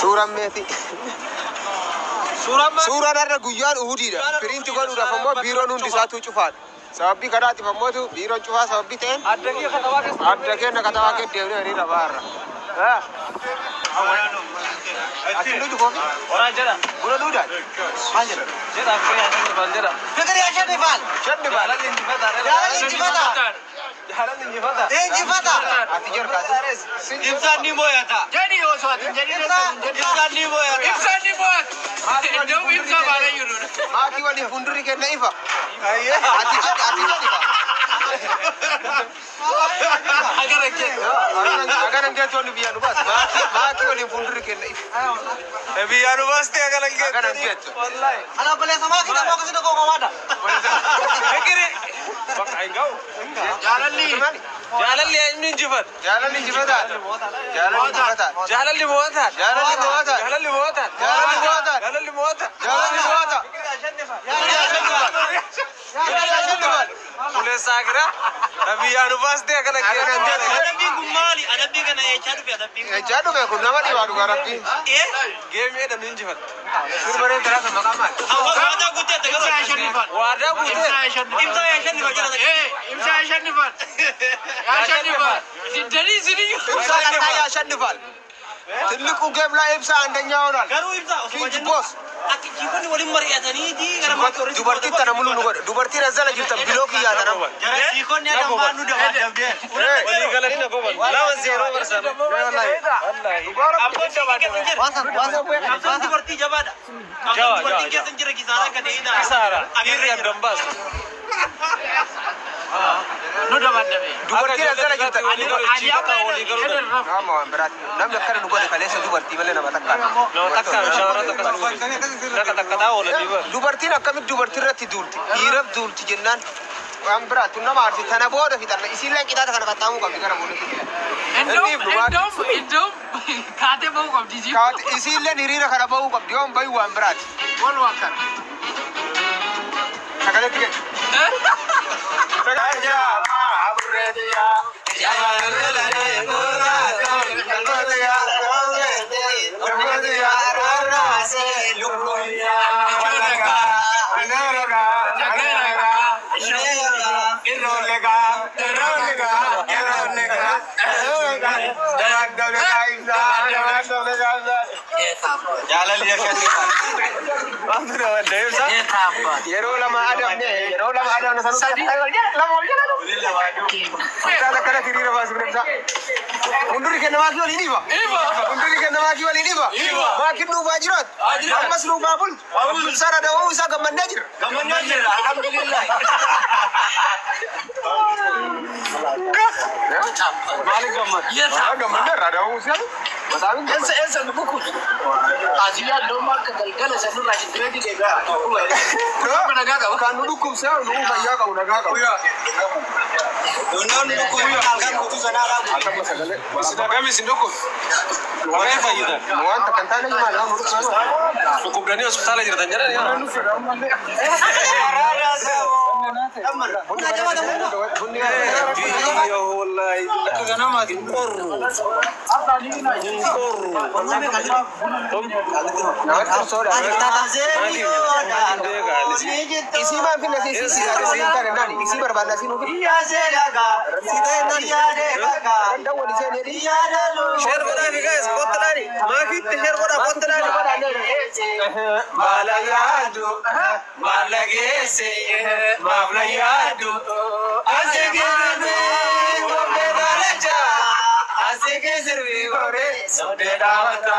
Suuraa meeti. Suuraa narra guyyaan Uhudiidha. Piriinti godhuudhaaf ammoo biiroon hundi isaatu cufaadha. Sababbii kanaatiif ammoo biiroon cufaa sababbii ta'een adda keenya katabaa keessa deemnee hiriira baharra. Ati nuti kofi. Orang jeda. Buna duda. Anjir. Jeda Fikri jeda. Fikri Shadifal. Shadifal. Jalan Injifata. Injifata. Ati jor kasi. Insan ni moya ta. Jadi oswat. Jadi insan ni moya ta. Insan ni moya. Jauh insan bala yuru. Maki wali funduri ke naifa. Ati jadi. Agar engkau tuan biar nubas. Maki wali funduri ke naifa. Biar nubas te agar engkau. Wallahi. Anak boleh sama kita mau kesini kau ada. Fikir. Bak engkau. Jalan li ini jifat. Jalan li jifat. Jalan li jifat. Jalan li muatat. Jalan li muatat. Jalan li muatat. Jalan li muatat. Jalan li muatat. Jalan li muatat. Boleh sagra. Tapi anu pasti akan lagi. Ada bi gumali. Ada bi kan echadu bi. Ada bi. Echadu bi. Kuna mali waru garapi. Game ini ada ninjifat. Suruh terus sama kamat. Wadah gute. Wadah gute. Imsa Shadifal. Imsa Shadifal. Shadifal. Jadi sini. Imsa kata ya Shadifal. Teliku game lah Imsa andanya orang. Garu Imsa. Fiji boss. Aki jikon ni wali meriah tadi di karena motor. Dubarti tanah mulu nukar. Dubarti razala kita biloki ya tanah. Jikon ni ada manu dah ada dia. Wali kalah ni apa bang? Lawan zero bersama. Wallahi. Apa sih kita senjata? Apa dubarti jawab ada? Dubarti kita senjata kisara kan ini. Kisara. Akhirnya dombas. Nuda mana be? Dubarti razala kita. Ada apa? Kamu berat. Nam nak kerana nukar kalau saya dubarti malah nak takkan. Takkan. Syawara takkan. Dubarti nak kami dubarti rati dulti, irab dulti jennan, ambra tu nama arti tanah bodoh kita, isilah kita tak nak tahu kami kerana mulut kita. Endom, kate bau kau di sini. Kate isilah nirina kerana bau kau, dia bayu ambra. Walau akan. Sekali tiga. Sekali aburnya, jangan lelai murah, jalan dia Shadifal. Ambil deh, sah. Yero lama ada ni, yero lama ada na sanu. Lama kita ada kena kiri lepas sebenarnya. Mundur ke nama kiwal ini ba? Mundur ke nama kiwal ini ba? Makin lu bajirat. Mas lu babul. Babul sana ada usaha gaman najir. Alhamdulillah. Malik gaman. Iya, gaman ada usaha. Betul. Esa buku. Aziya domar ke galgala sanu lagi grade dega. Kenapa naga kau? Kan duduk saya, lu bayar kau naga kau. Donon duduk kalkan kutu sana lagi. Sudah kami sindukut. Luar faida. Luar tekan tanah ni mana? Duduk sana. Cukup berani hospital aja tanya ni. Ya wallahi. Kenapa makin korup? Isi mah pindah isi ada nani isi berbanda sih mungkin. Iya saya Sita nani. Anda wali saya ni. Share kau dah guys, konten ni. Maafin share kau dah konten ni. Malayadu, malagese, malayadu. Azegene, wabedalaja. Asike servi gore, sodedawata.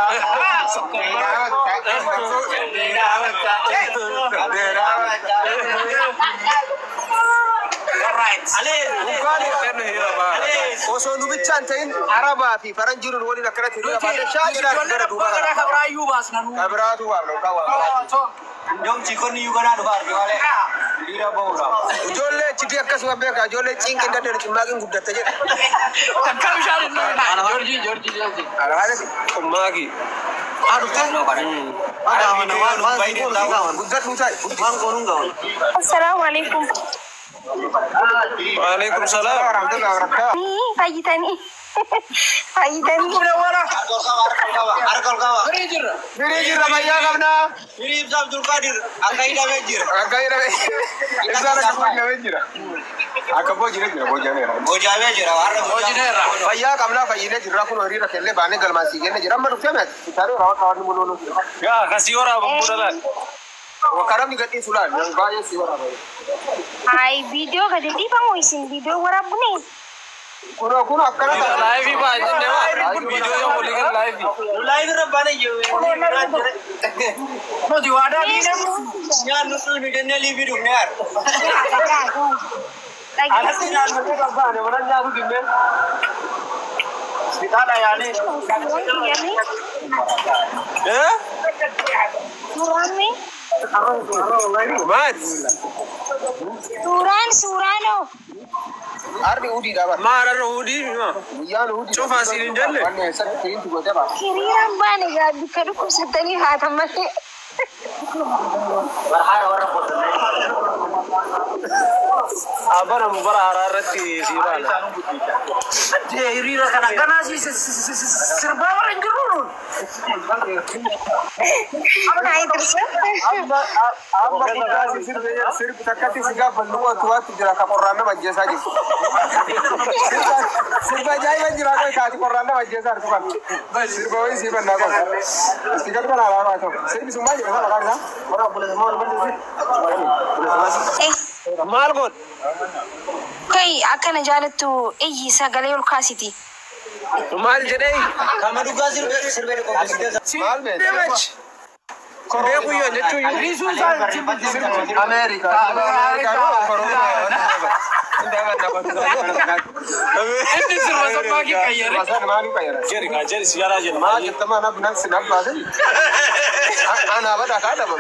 Alright. Bukan Oso nubit cantain Araba fi Faranjurun wali nakrat hiriya pada syagir ada dua. Kabrayu bas nanu. Kabratu warlo kawan. Jom cikon ni juga nanu har wale. Hiriya bola. Jolle citi akas wabeka jolle cingkin dan dari cimbagin gudat aja. Takkan usharin Georgi. Ada magi. Aduh kan lo kan. Ada bayi dia tahu. Gudat musai. Bang konung kau. Assalamualaikum. Waalaikumsalam warahmatullahi wabarakatuh. Nih, pagi tani. Fayyadanii. Biri Ramayyaa qabna. Biri Ibsa Abdul Qadir. Akka hidhamee jira. Ibsa hidhamee jira. Akka boojii jira boojameera. Boojamee jira. Boojjineera. Fayyaa qabna fayyinee jirra kun horiira kellee baanee galmaasii kenne jira amma dhufee mati. Sitaaree raawwata waan mul'uunu. Yaa kasii waraabaa buudhalaan. Wakaramni gadhii sulaan baay'ee si waraabaa. Ay, video gadi dhiifamu isin video waraabne. Kun akkana ta'a. Laayifii baay'ee deemaa. Viidiyoo yoo walii gala laayifii. Laayifii rabbaana jiru. Nuti waadaa diinamu. Nyaannu suunu jennee liibii dhufne yaar. Alatti nyaannu rabbaane mana nyaatu dinnee. Bitaadha yaanii. Suraan Surano. Ardi udi dapat. Maararra hudii ma. Guyyaan udi. Cufaa siin hin jalle. Wanne sakki fiintu gote ba. Hiriiraan baane gaaddu ka dhukkubsatanii haatan malee. Abana mubara hararratti siibana. Hiriira kana ganaa sirbaa warra hin jirru. Abna Idrisa. Amma bidaasi sirbi takkatti sigaa bal'uu tuwaatti jira ka qorraanna majjeesaa jiru. Sirba ajaa'iba jira koi kaati qorraanna majjeesaa jiru kan. Sirba wayii siiban naa qofa. Sigaa kana alaabaa ta'u. Sirbi sun maal jedhama maqaan isaa? Warra bulee maal Maal god? Kai akkana jaalattu iyyi sagalee ol kaasiti. Maal jedhee? Kama dhugaa sirbee qopheessite. maal beekte? Deemachi. Kophee guyyaa jechuun Ingiliisuun isaa Ameerika. inni sirba sabbaa kee qayyare. Maaliif qayyare? Jeri kaa jeri siyaaraa jenna. Maal jettama naaf naaf sinaf baasani. Ana bada kaada ba.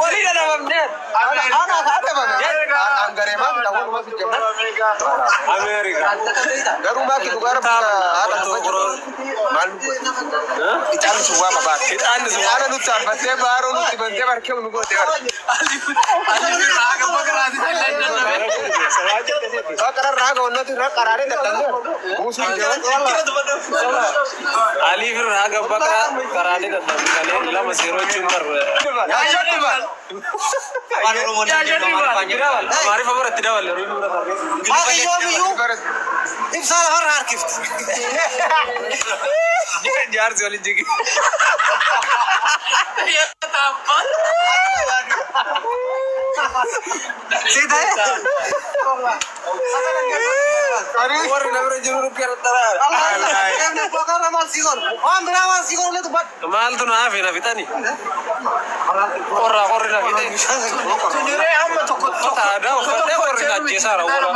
Walii dhala babnee. Ana kaada ba. Angare ma bida wani ma fiጀማ. Ameerika. Garuu maa kitu gara haala tufa. Maal itaan suwa babaat. Itaan suwa. Ana nuti arfatee baaroo nuti bantee barkee nu goote bara. Bakara raga onnati raga karare dadhabne. Musu jira. Ali fir raga bakara karare dadhabne kale lama siroo chumbar. Ya shatti ba. Hamaari favor itti daballe. Ibsaan har'a harkifti. Jaarsi waliin jigi. Warri namni jiru rukkee taraa. Maaltu na hafe na fitani. Qorri na fitani. Aadaa uffatee qorri na ajjeesaara wala.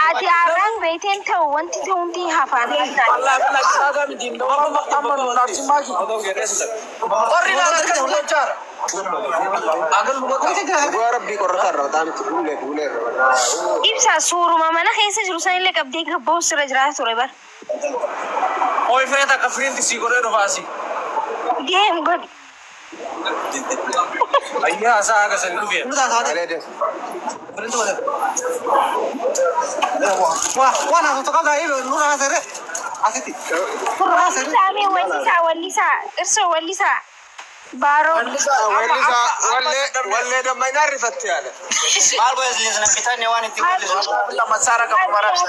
Ati arang beten ta'u wanti ta'uunti hafaan. Ibsa suuruma mana keessa jiru sanillee qabdee gabboo sirra jiraatu ture bar. Oi feeta ka firinti si godhee dhufaasi. Deem god. Ayyaa isaa akka sani dhufee. Saamee wallisaa irsoo wallisaa. Baaroo. Wallee damma inaa rifatte yaada. Maal gosa sana bitannee waan itti mul'isu. Lama saara qabu maraasa.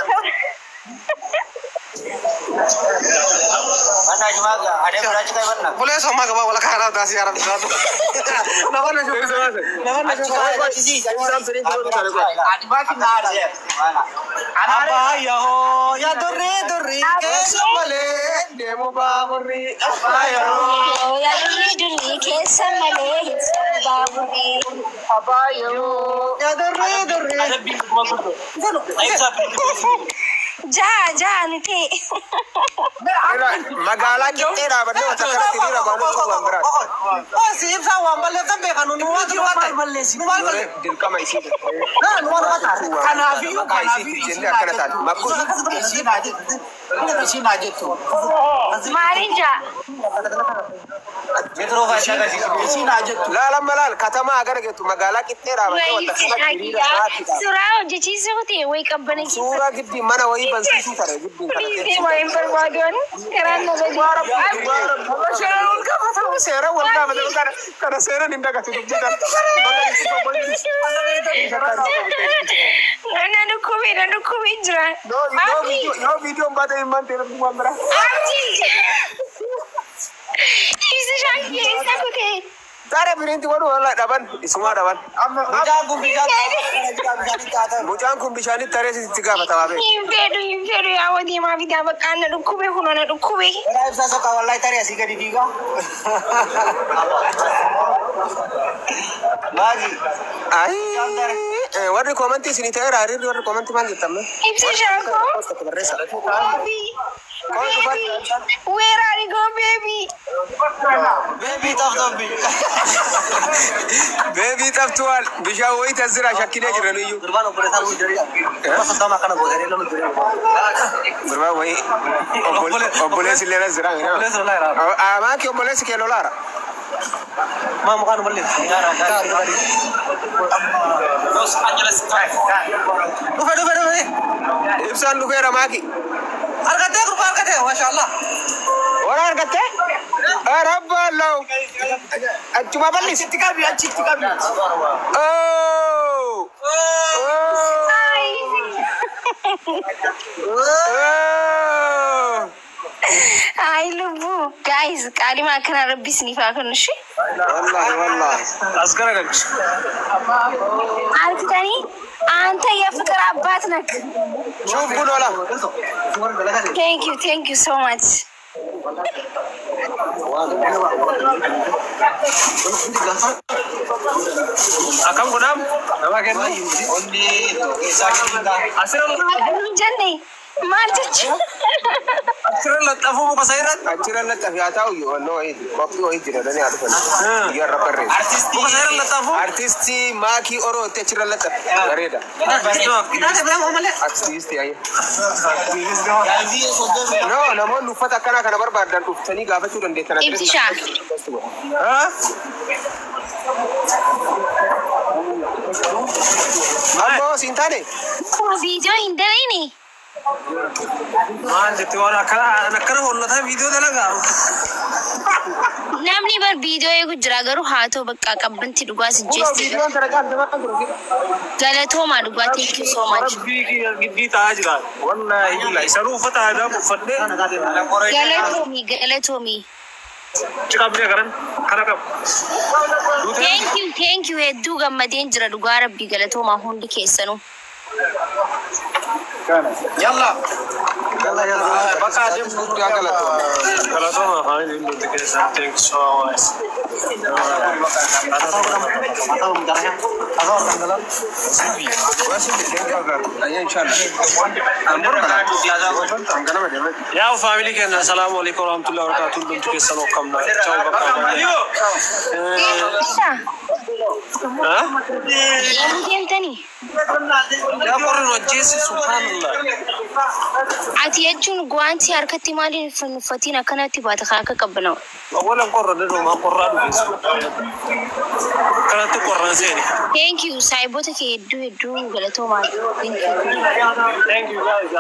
Mana cuma ada berarti kayak mana? Boleh sama ke bawah kalau dah siaran satu. Nama nak cuba sama. Nama nak cuba. Adibakin ada ya. Apa ya ho ya duri kesamale demo baburi. Apa ya ho ya duri kesamale baburi. Apa ya ho ya duri. Ada bingung banget. Ayo sampai. Jaa nite. Magaalaa qixxee dhaabannee wanta kanatti dira baanuu waan biraati. Oh si Ibsa waan balleessan beekan nu waan balleessi. Nu waan balleessi. Dirqama isii. Nu waan balleessi. Kanaafiyyuu jennee akkana taate. Makkuun. Isi na jettu. Maalinja. Metro fashion isi na jettu. لا لما لا الكتما أجر جت مقالة كتير Suuraa hojjechiisuu ta'e wayii qabbanee سورة جدي ما أنا وين بنسيسو ترى جدي wayii barbaadoon karaan nama سيرة ولا ما كان سيرة نيندا كتير جدا Nanu kubi jira. no video بعد إيمان تيرا بمبرا Isa shanki isa kuke. ترى برينتي ورو ولا دبان اسمه دبان بوجانكم بيشاني ترى سيتيكا بتوابه Impedu ya wadi ma vida bakana dukube kuno na dukube. Ora bisa soka wallahi tari asika didiga. Lagi. Ay, warri commenti sini tera hari warri commenti mangi tamme. Isa shanko. Baby. Where are you go baby? Baby taftobi. Baby taftual bisha woi tazira shakile jiranu yu. Gurbano boleh tahu dari. Masa sama kana boleh lalu dari. Gurba woi obole silera zira. Boleh solar. Ama ki obole sikelo lara. Mam kan boleh. Los Angeles Sky. Dufa. Ibsan lukera maki. Arkate grup arkate masyaallah. Ora arkate? Arabba law. Cuma balis. Tikabi. Oh. Ay lubu guys kali makan Arabi snifa kan shi. والله أذكرك عارف تاني أنت يا فكر عباتنك. شوف قول ولا Thank you so much. أكم قدام nama kenal Jenny March. أكثر لا تفهم بصيرات أكثر لا تفياتاو يو إيه كوفي وإيه جرا دني أعرفه يا ربري بصيرات لا تفهم أرتيستي ماكي أورو تشرا لا تفيدا أرتيستي أيه no نمو نفتا كنا بربادان تفتني غافة شو رندي تنا إبتشا ها أبو سينتاني فيديو إندريني ما جت وانا كنا ولا था वीडियो देना गा namni bar video egu jira garu haato bakka qabbanti dhugaa suggested galatoma dhugaa thank you so much giddi taaj ga wallahi la isaru fata da fadde galatomi chikabne karan kana kab thank you heddu gammadeen jira dhugaa rabbi galatoma hundi keessanu Yalla baka dem dia galatoma fine in the case thank you so much يا فاميلي كان السلام عليكم ورحمه الله وبركاته دمتم كيسانو كمنا ciao baka ها يمتني يا قرن وجيس سبحان الله ati jechuun guanti harkatti maaliin fannufatiin akkanatti baata akka qabbanaw اولا قرن انه ما قرن كانت قرن زين thank you saibota ke heddu galatoma thank you guys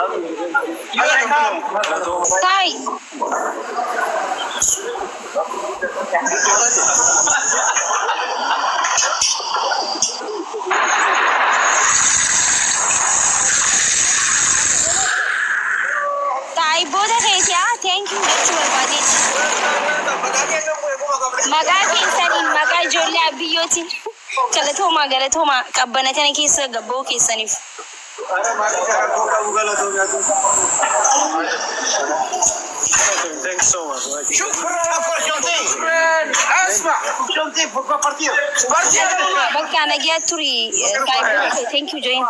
sai boda keesya thank you jechu barbaade magaatiin sanin magaa ijoollee abiyyootiin galatoma qabbanatanii keessa gabboo keessaniif thanks so much اسمع شوفي فوق بارتيو bakka nagiyaa turi thank you join